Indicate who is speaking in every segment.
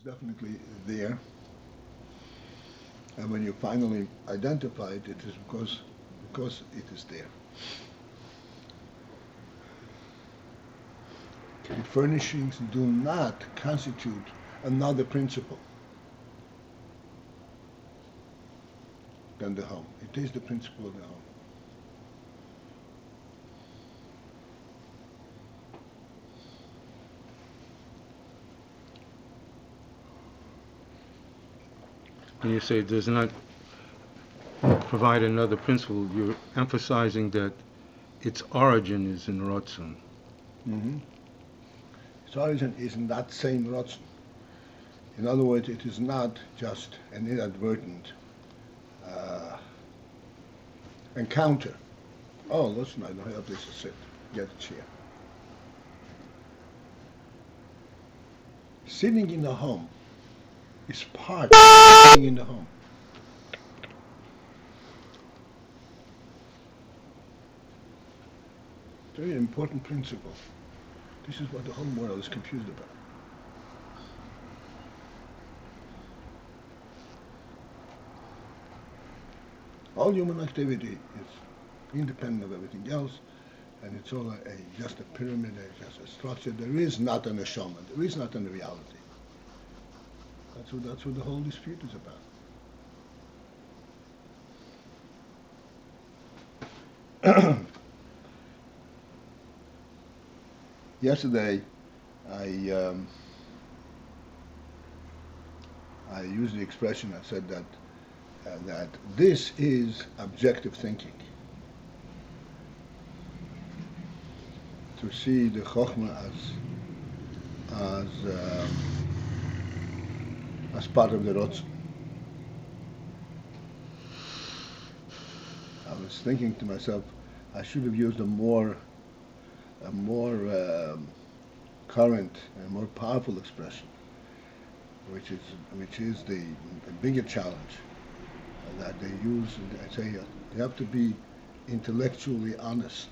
Speaker 1: Definitely there, and when you finally identify it, it is because it is there. The furnishings do not constitute another principle than the home. It is the principle of the home.
Speaker 2: When you say it does not provide another principle, you're emphasizing that its origin is in Ratzon.
Speaker 1: Mm-hmm. Its origin is in that same Ratzon. In other words, it is not just an inadvertent encounter. Oh, listen, I don't have a place to sit. Get a chair. Sitting in the home is part of being in the home. Very important principle. This is what the whole world is confused about. All human activity is independent of everything else, and it's all just a pyramid, just a structure. There is not an neshama. There is not a reality. That's what the whole dispute is about. Yesterday, I used the expression. I said that this is objective thinking. To see the chokhmah as part of the rotzon. I was thinking to myself, I should have used a more current and more powerful expression, which is the bigger challenge that they use. I say you have to be intellectually honest,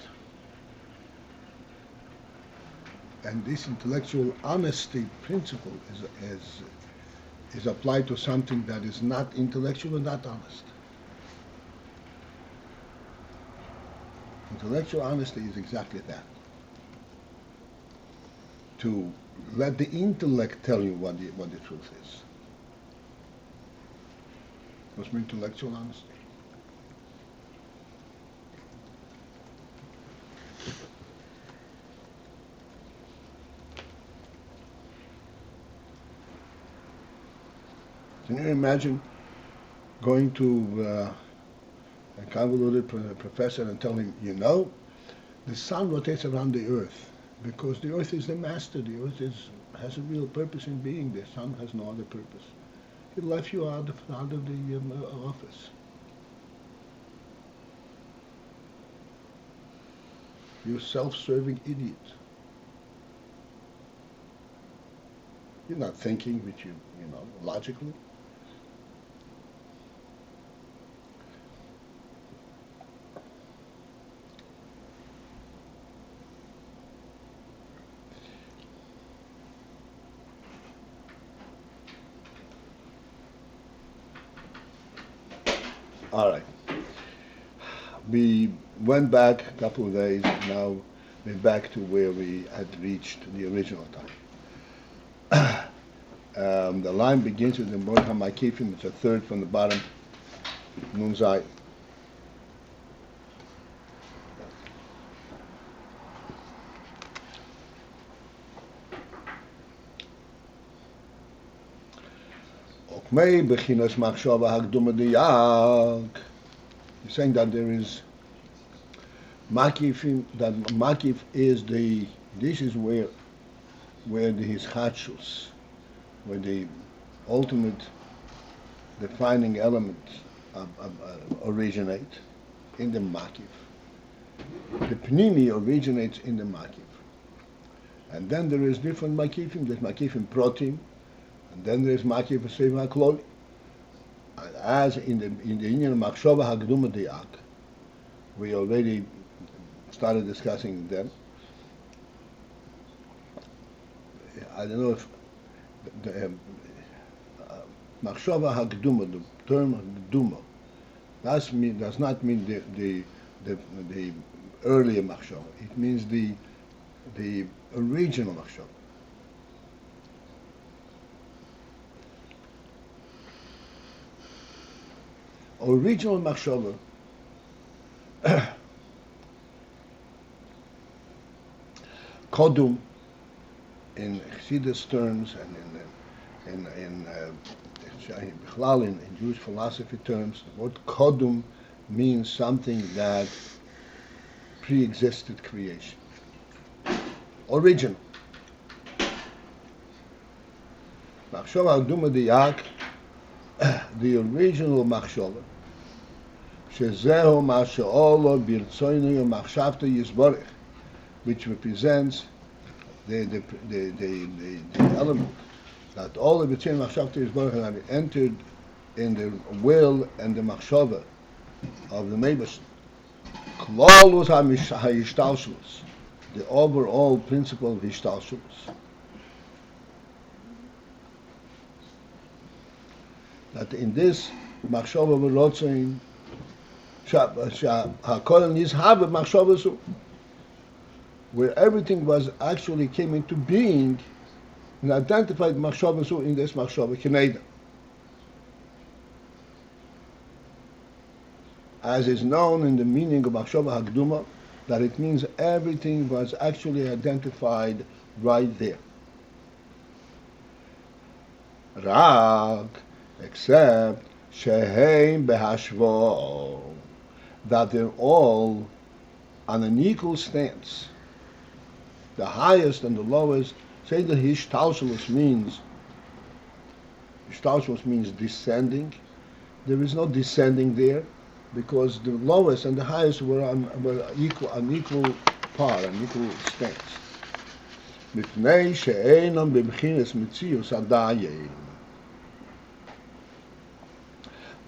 Speaker 1: and this intellectual honesty principle is applied to something that is not intellectual and not honest. Intellectual honesty is exactly that. To let the intellect tell you what the truth is. What's my intellectual honesty? Can you imagine going to a convoluted professor and telling him, the sun rotates around the earth because the earth is the master, the earth has a real purpose in being, the sun has no other purpose. He left you out of the office. You self-serving idiot. You're not thinking with logically. All right. We went back a couple of days. Now we're back to where we had reached the original time. The line begins with the word hamakifim. It's a third from the bottom. Nun Zay. He's saying that there is Makifim, that makif is this is where the hischatshus, where the ultimate defining element originate in the makif. The pnimi originates in the makif. And then there is different makifim. There's makifim protim, and then there is makif seva kloli. As in the Indian machshava hagduma diak, we already started discussing them. I don't know if the machshava hagduma, the term duma, does not mean the earlier machshava. It means the original machshava. Original machshava kodum in Chassidus terms and in Jewish philosophy terms, the word kodum means something that pre-existed creation. Original. Machshava Agduma Diyak, the original machshava, shezehu ma'she'olo birtzoinu machshavta yisborich, which represents the element that all of the machshavta yisborich have entered in the will and the machshava of the Meibesh. Klolus ha'ishtalshlus, the overall principle of ishtalshlus. That in this machshava v'rotzein ha'kol nizhav machshava zu, where everything was actually came into being and identified machshava zu in this machshava kineda. As is known in the meaning of machshava hagduma, that it means everything was actually identified right there. Rak, except sheheim behashvo, that they're all on an equal stance. The highest and the lowest. Say that hishtalshelus means descending. There is no descending there, because the lowest and the highest were on equal par, on equal stance. Mipnei she'einam b'mchinas mitzius adayin,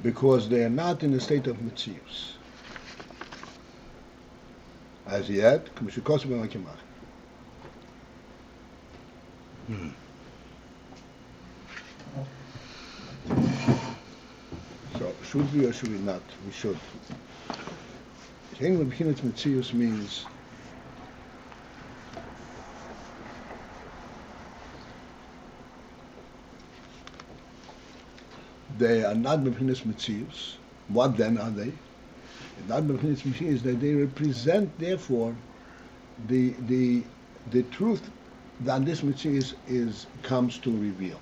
Speaker 1: because they are not in a state of mitzius as yet. So, should we or should we not? We should. Saying B'chinas Metzius means they are not B'chinas Metzius. What then are they? Not B'chinas Metzius, that they represent, therefore, the truth that this Metzius comes to reveal,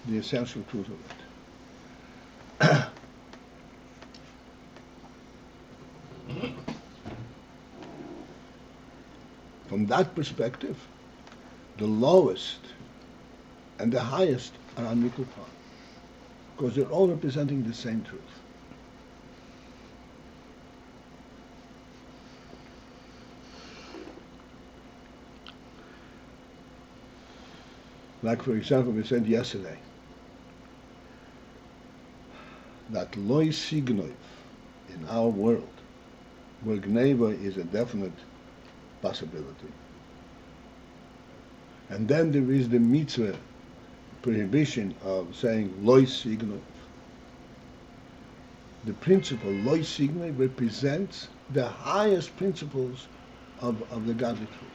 Speaker 1: the essential truth of it. From that perspective, the lowest and the highest are on equal par, because they're all representing the same truth. Like, for example, we said yesterday that loy signov in our world, where gneva is a definite possibility, and then there is the mitzvah prohibition of saying loy signov. The principle loy signov represents the highest principles of the godly truth.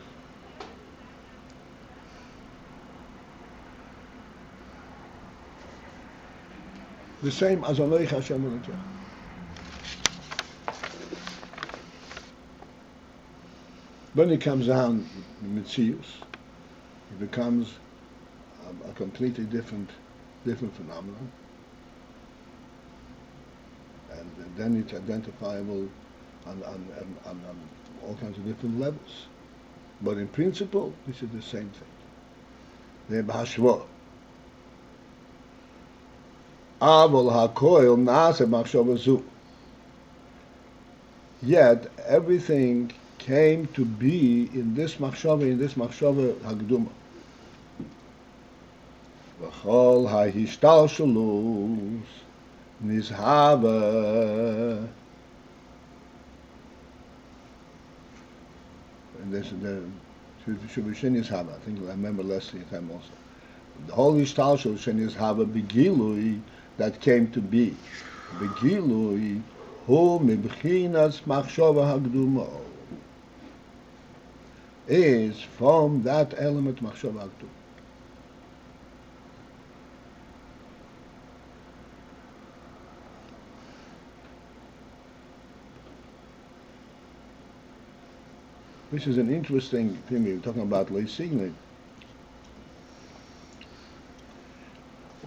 Speaker 1: The same as Aloich Hashem Elokecha. When it comes down to Metzius, it becomes a completely different phenomenon, and then it's identifiable on all kinds of different levels. But in principle, this is the same thing. They're b'hashva. Avol hakoil nase machshava zu. Yet everything came to be in this machshava hagduma. V'chol ha'hishtalshelus nizhava. And this is the Shubishin Nizhava. I think I remember last time also. The whole Ishtalshelus Nizhava begilui that came to be. Begilui hu mibchinas machshava hagduma. Is from that element machshava hagduma. This is an interesting thing. We're talking about Leisigni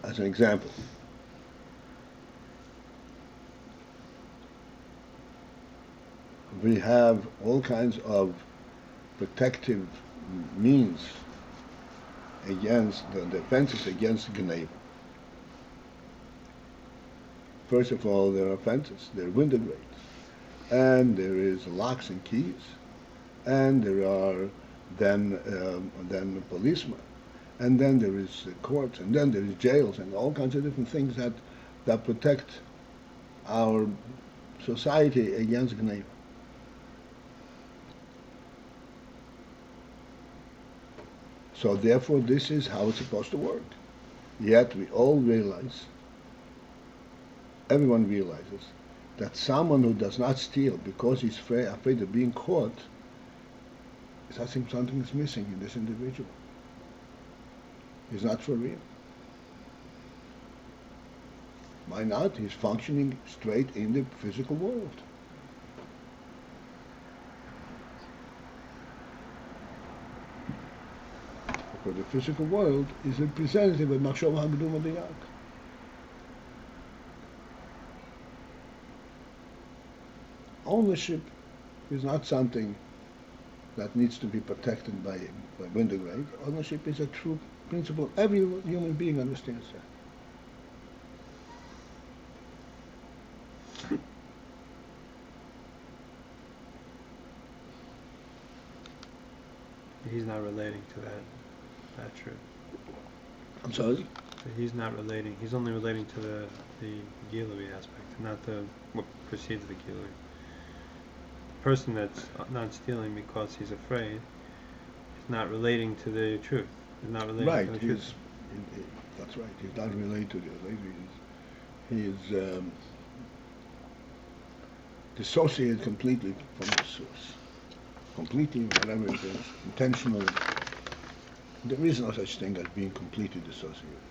Speaker 1: as an example. We have all kinds of protective means against the defenses against Gneva. First of all, there are fences, there are window grates, and there is locks and keys. And there are then policemen, and then there is courts, and then there is jails, and all kinds of different things that protect our society against Gneva. So therefore, this is how it's supposed to work. Yet we all realize, everyone realizes, that someone who does not steal because he's afraid of being caught, something is missing in this individual. He's not for real. Why not? He's functioning straight in the physical world. Because the physical world is representative of Machshava Hagduma Diyak. Ownership is not something that needs to be protected by window grade. Ownership is a true principle. Every human being understands that.
Speaker 3: He's not relating to that truth.
Speaker 1: I'm sorry?
Speaker 3: He's not relating. He's only relating to the Gilui aspect, not what precedes the Gilui. Person that's not stealing because he's afraid is not relating to the truth. He's not relating to the truth.
Speaker 1: That's right. He's not related to the truth. He is dissociated completely from the source. Completely, whatever it is, intentionally. There is no such thing as being completely dissociated.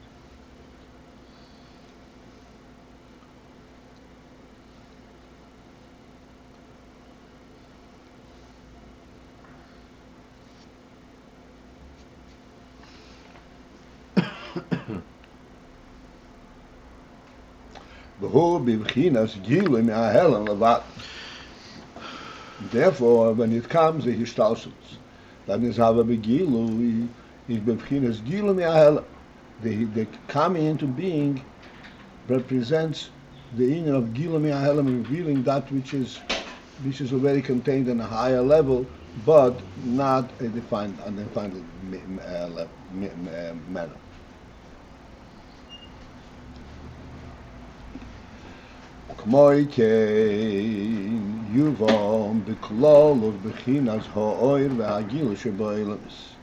Speaker 1: Therefore, when it comes to Hishtalshelus, then is have a begilu, is bevchinas gilu mi'ahelam. The coming into being represents the inner of gilu mi'ahelam, revealing that which is already contained in a higher level, but not a undefined manner. Kmoikein yuvom b'klol of b'chinas ha'oir v'hagil sheba'elamis.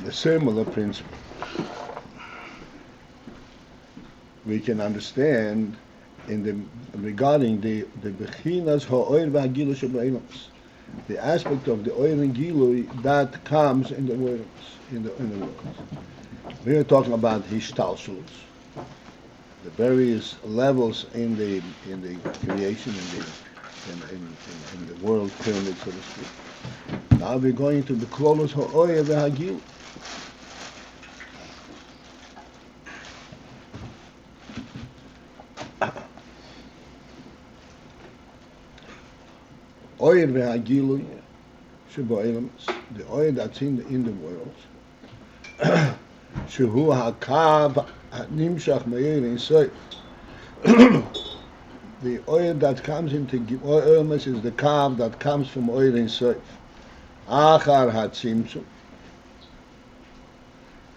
Speaker 1: The similar principle we can understand regarding the b'chinas ha'oir v'hagil sheba'elamis, the aspect of the oir and gilui that comes in the world, in the world. We are talking about Hishtalshelus, the various levels in the creation, in the world pyramid, so to speak. Now we're going to the Klolos Ha'oya V'Hagil. Oyer v'hagilui sheboilemus, the oyer that's in the world, shehu hakav nimshach meir insoif. The oil that comes into oilmas is the kav that comes from oil in soif. Achar hatzimtzum.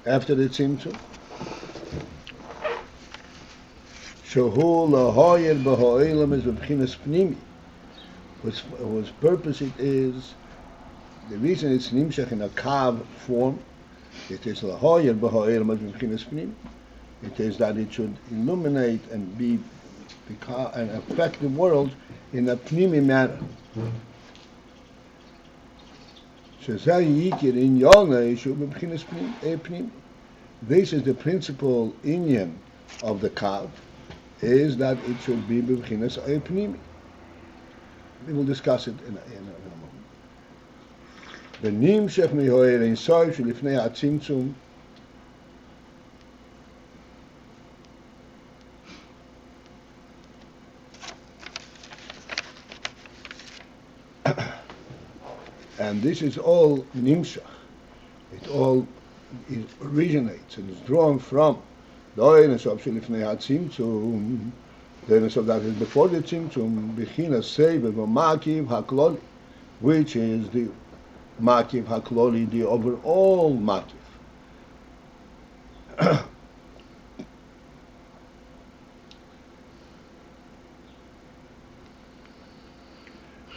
Speaker 1: After the tzimtzum. Shehu lahoyer b'ha'olam is b'bchinas pnimi. Whose purpose it is, the reason it's nimshach in a kav form, it is lahoyer b'ha'olam is b'bchinas pnimi. It is that it should illuminate and be and affect the world in a pnimi manner. This is the principal inyan of the kav, is that it should be b'bchinas pnimi. We will discuss it in a moment. The nimshach mihoyer in soif shelifnei hatzimtzum. And this is all nimshach. It all originates and is drawn from the oinus of shelifnei hatzimtzum. The oinus of that is before the tzimtzum, b'chinas seiv v'makiv hakloli, which is the makiv hakloli, the overall makiv.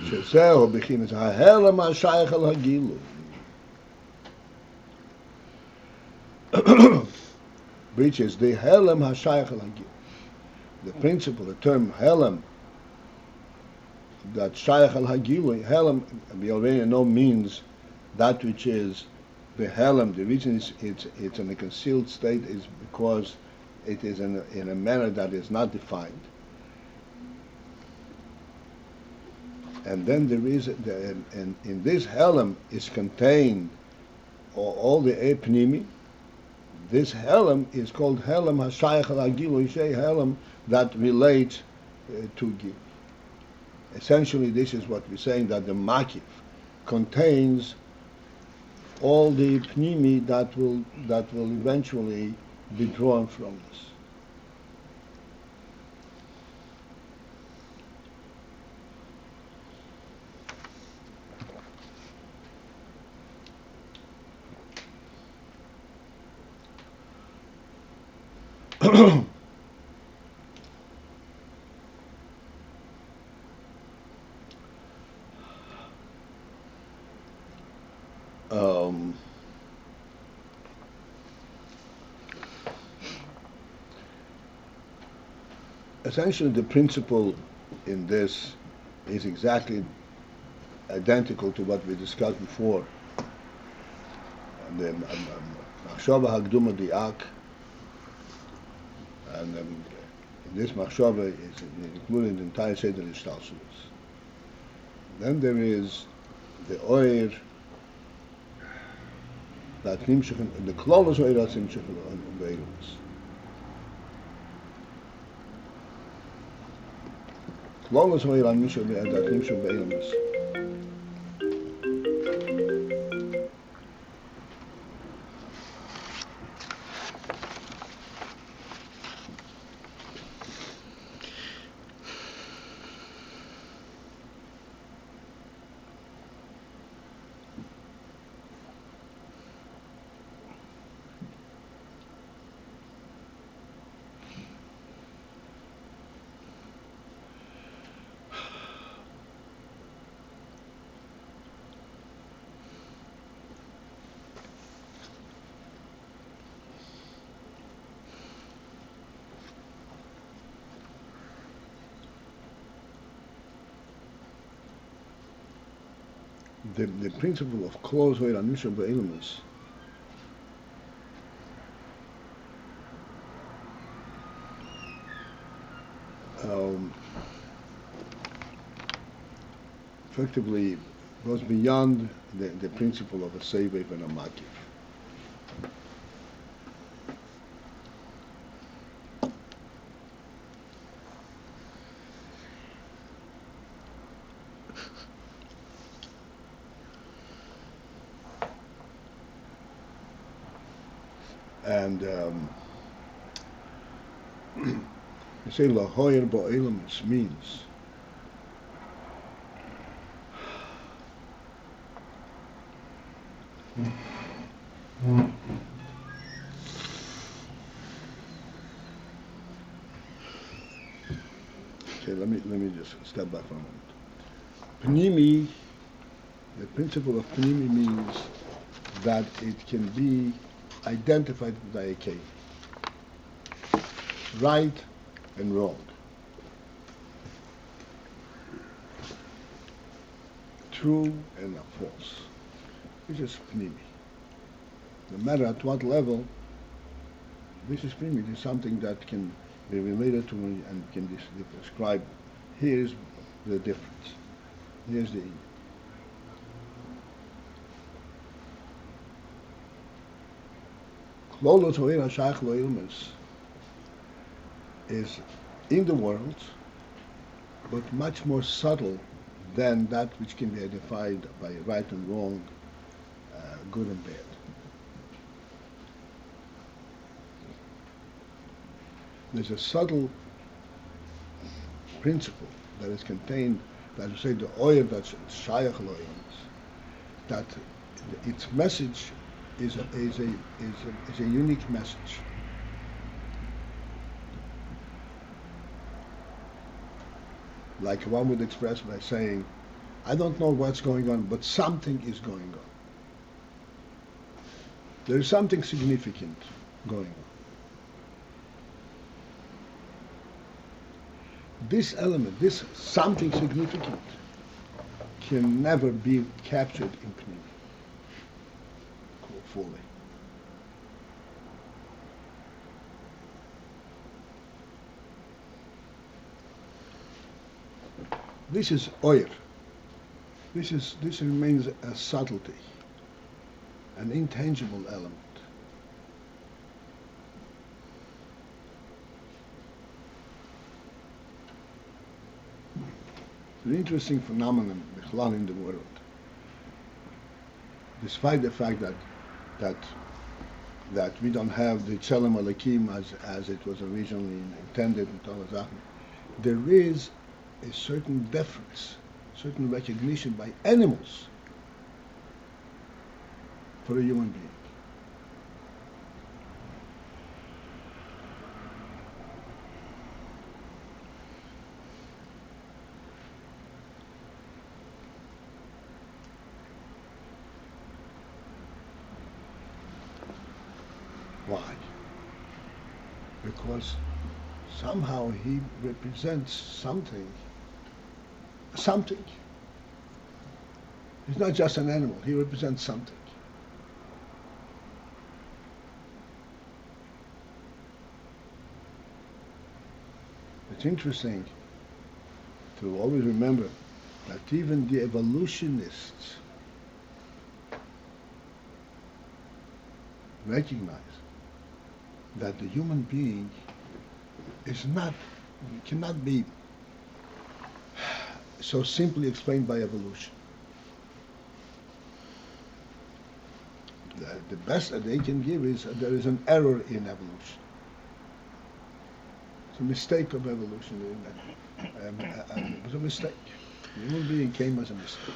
Speaker 1: שזהו בחינת ההלם השייך אל הגילוי. Which is the helem hashayach al hagilui. The principle, the term helem, that shayach al hagilui, helem, we already know means that which is the helem. The reason it's in a concealed state is because it is in a manner that is not defined. And then there is, and in this helem is contained all the epnimi. This helem is called helem hashayach al hagilui, helem that relates to gil. Essentially, this is what we're saying, that the makif contains all the pnimi that will eventually be drawn from this. Essentially, the principle in this is exactly identical to what we discussed before. And then machshava hagduma diak, and in this machshava is included the entire seder ishtalshulos. Then there is the oir that nimshach, the klolos oir that nimshach be'ilus. Klolos oir that nimshach be'ilus. The principle of close way on Nishan Be'ilmus effectively goes beyond the principle of a seivef and a makif. And you say lahoyer bo'elamis means okay, let me just step back for a moment. Pnimi, the principle of Pnimi means that it can be identified by a K. Right and wrong. True and false. This is Pnimi. No matter at what level, this is Pnimi. This is something that can be related to me and can be described. Here's the difference. Here's the Klolos Ho'er HaShayach Lo'ilmes is in the world, but much more subtle than that which can be identified by right and wrong, good and bad. There's a subtle principle that is contained, that you say the oil that's Shayach Lo'ilmes, that its message is a unique message. Like one would express by saying, I don't know what's going on, but something is going on. There is something significant going on. This element, this something significant, can never be captured in Pnimi fully. This is oyer. This remains a subtlety, an intangible element. It's an interesting phenomenon in the world. Despite the fact that we don't have the Tselem Alekim as it was originally intended in Torah, there is a certain deference, certain recognition by animals for a human being. Why? Because somehow he represents something. He's not just an animal, he represents something. It's interesting to always remember that even the evolutionists recognize that the human being cannot be so simply explained by evolution. The best that they can give is there is an error in evolution. It's a mistake of evolution. It was a mistake. The human being came as a mistake.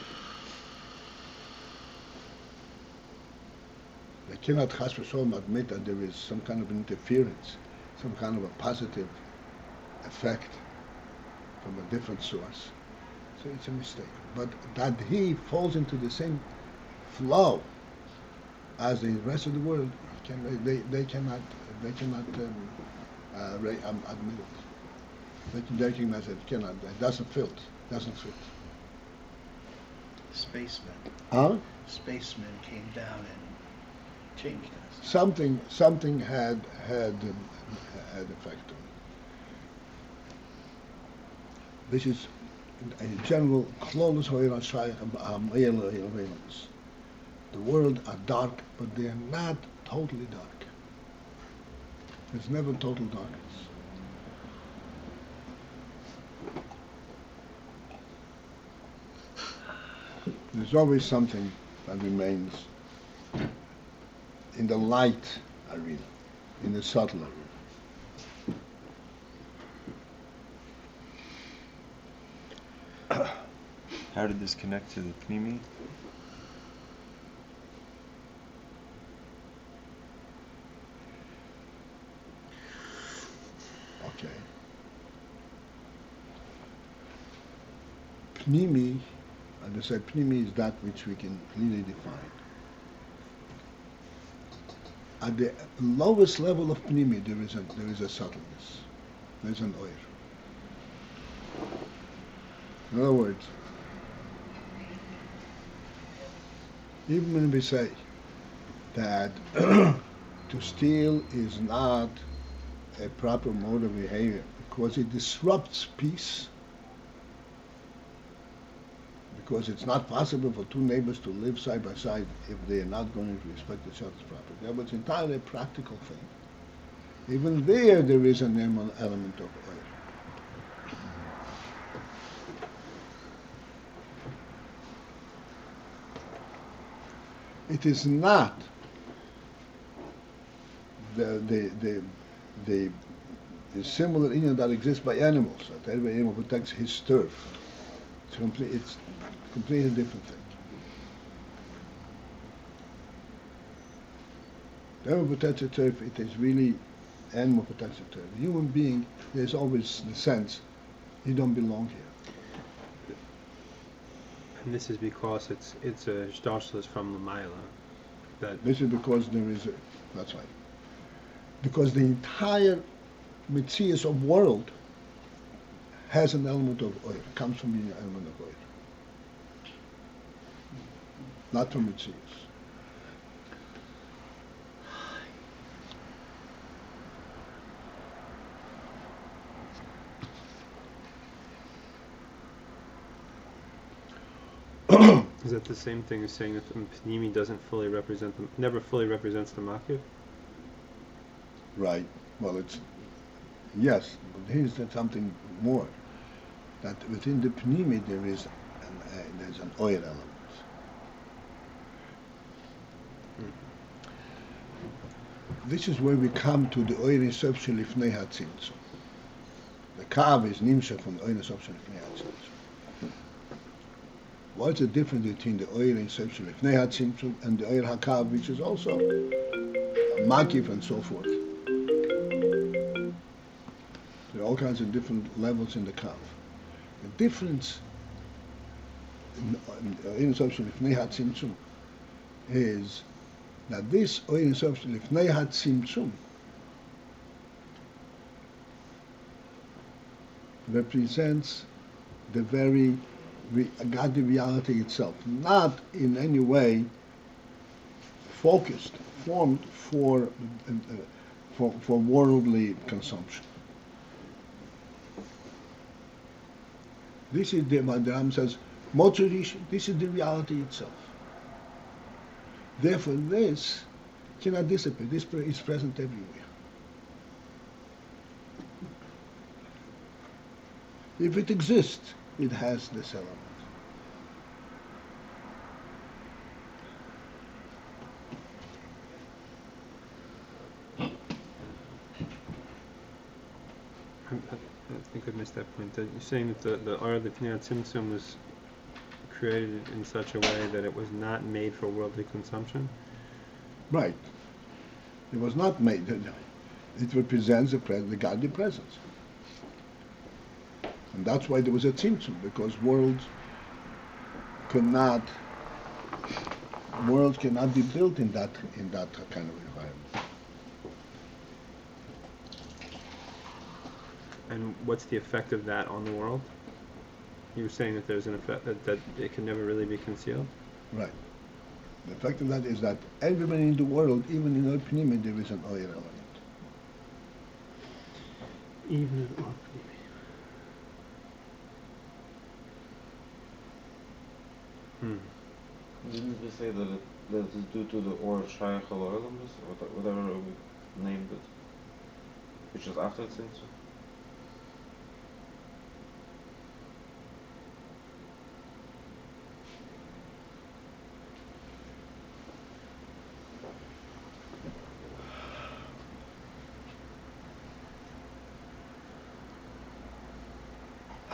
Speaker 1: They cannot chas v'sholom admit that there is some kind of interference, some kind of a positive effect from a different source. So it's a mistake. But that he falls into the same flow as the rest of the world, they cannot admit it. They can recognize it cannot. It doesn't fit.
Speaker 4: Spacemen.
Speaker 1: Huh?
Speaker 4: Spacemen came down and changed us.
Speaker 1: Something had effect on it. This is in general close. The world are dark, but they are not totally dark. There's never total darkness. There's always something that remains in the light arena. in a subtler.
Speaker 5: How did this connect to the Pnimi?
Speaker 1: Okay. Pnimi, and I said Pnimi is that which we can clearly define. At the lowest level of Pnimi, there is a subtleness. There is an oir. In other words, even when we say that to steal is not a proper mode of behavior because it disrupts peace, because it's not possible for two neighbors to live side by side if they are not going to respect each other's property. That was entirely a practical thing. Even there is an element of oil. It is not the similar union that exists by animals, that every animal protects his turf. It's completely different thing. The animal protects the turf, it is really animal protects the turf. The human being, there's always the sense you don't belong here.
Speaker 3: And this is because it's a shtarshlus from the Maila.
Speaker 1: This is because that's right. Because the entire Metzias of world has an element of oil, comes from the element of oil. Not from Metzias.
Speaker 3: Is that the same thing as saying that the Pnimi never fully represents the Makif?
Speaker 1: Right. Well, yes, but here's something more. That within the Pnimi there's an oil element. This is where we come to the oil inception lifnei hatzimtzum. The kav is nimshach from the oil inception lifnei hatzimtzum. What's the difference between the oil inception lifnei hatzimtzum and the oil hakav, which is also a makif and so forth? There are all kinds of different levels in the kav. The difference in oil inception lifnei hatzimtzum is that this oil inception lifnei hatzimtzum represents the very God, the reality itself, not in any way focused, formed for worldly consumption. This is the Ram says, Motzerish, this is the reality itself. Therefore, this cannot dissipate. This is present everywhere. If it exists, it has this element.
Speaker 3: I think I missed that point. You're saying that the Ar, the Pnei Tzimtzum, was created in such a way that it was not made for worldly consumption?
Speaker 1: Right. It was not made. It represents the godly presence. And that's why there was a tzimtzum, because worlds cannot be built in that kind of environment.
Speaker 3: And what's the effect of that on the world? You were saying that there's an effect that it can never really be concealed?
Speaker 1: Right. The effect of that is that everybody in the world, even in Pnimi, there is an oil element.
Speaker 3: Even in Pnimi.
Speaker 5: Didn't we say that it's due to the or Shaykh al-Olamus, whatever we named it, which is after Tzimtzum?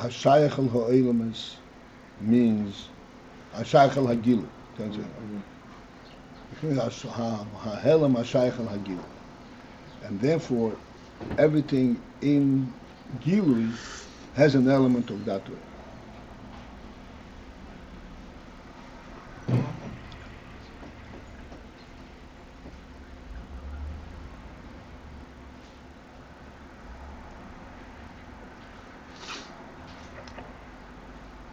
Speaker 1: Hashayach al ha'olamus means Hashayach al hagilu. That's it. Hahelam Hashayach al hagilu. And therefore, everything in Gilui has an element of that way.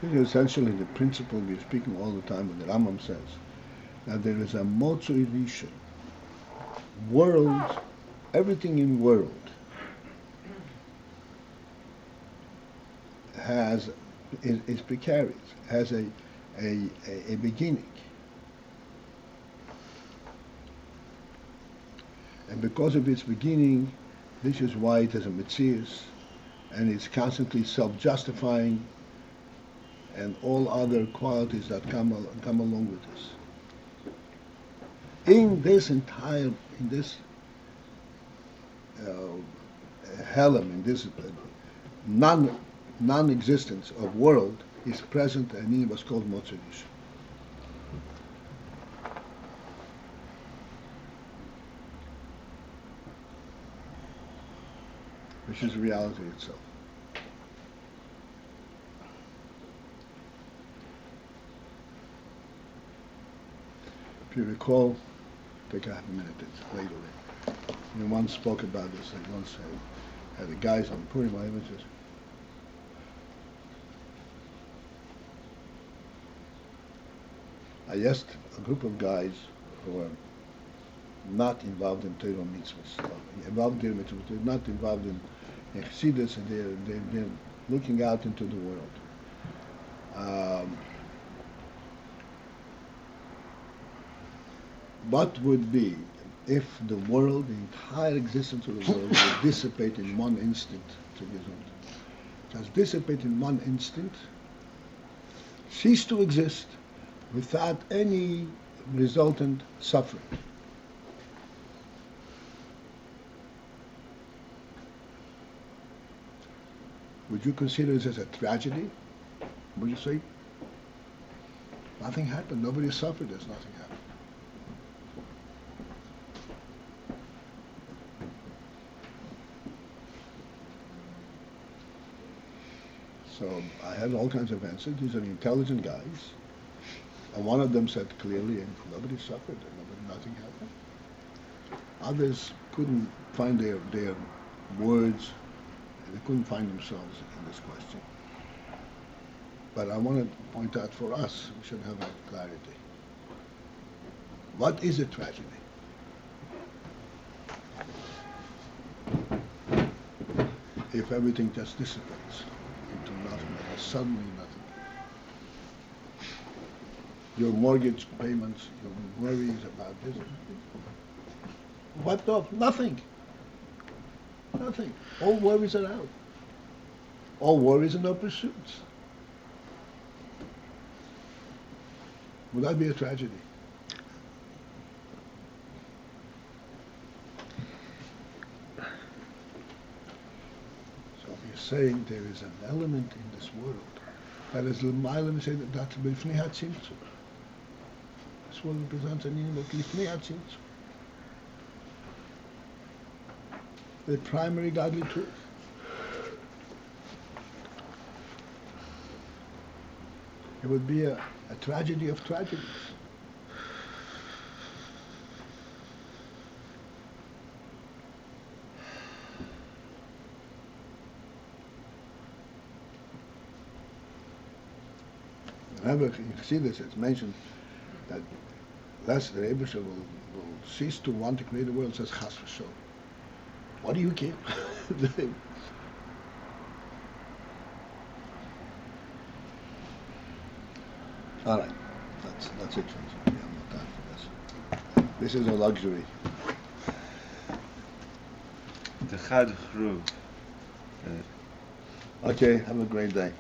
Speaker 1: This is essentially the principle we're speaking all the time when the Rambam says that there is a Motzui Rishon. World, everything in world is precarious, has a beginning. And because of its beginning, this is why it has a Metzius, and it's constantly self-justifying, and all other qualities that come along with this. In this helem, in this non-existence of world, is present and in what's called Motzerish. Which is reality itself. If you recall, take a half a minute, it's later. You once spoke about this, I once had the guys on Purim images. I asked a group of guys who were not involved in Torah mitzvahs, involved in mitzvahs, they're not involved in Chassidus, and they're looking out into the world. What would be if the world, the entire existence of the world, would dissipate in one instant? Just dissipate in one instant, cease to exist without any resultant suffering. Would you consider this as a tragedy? Would you say, nothing happened, nobody suffered, there's nothing happened? So I had all kinds of answers. These are intelligent guys. And one of them said clearly, and nobody suffered, and nothing happened. Others couldn't find their words, and they couldn't find themselves in this question. But I want to point out for us, we should have that clarity. What is a tragedy? If everything just dissipates into nothing, and suddenly nothing. Your mortgage payments, your worries about this, wiped off, nothing. Nothing. All worries are out. All worries and no pursuits. Would that be a tragedy? So if you're saying there is an element in this world that is l'mayla, say that's b'fnei hatzimtzum. This world represents an element of l'fnei hatzimtzum. The primary godly truth. It would be a tragedy of tragedies. Remember, you see this, it's mentioned that lest the Rebbe will cease to want to create the world, says chas v'sholom. What do you care? All right, that's it for us. We have no time for this. This is a luxury.
Speaker 5: The Chad Chru.
Speaker 1: Okay, have a great day.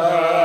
Speaker 6: Ayin.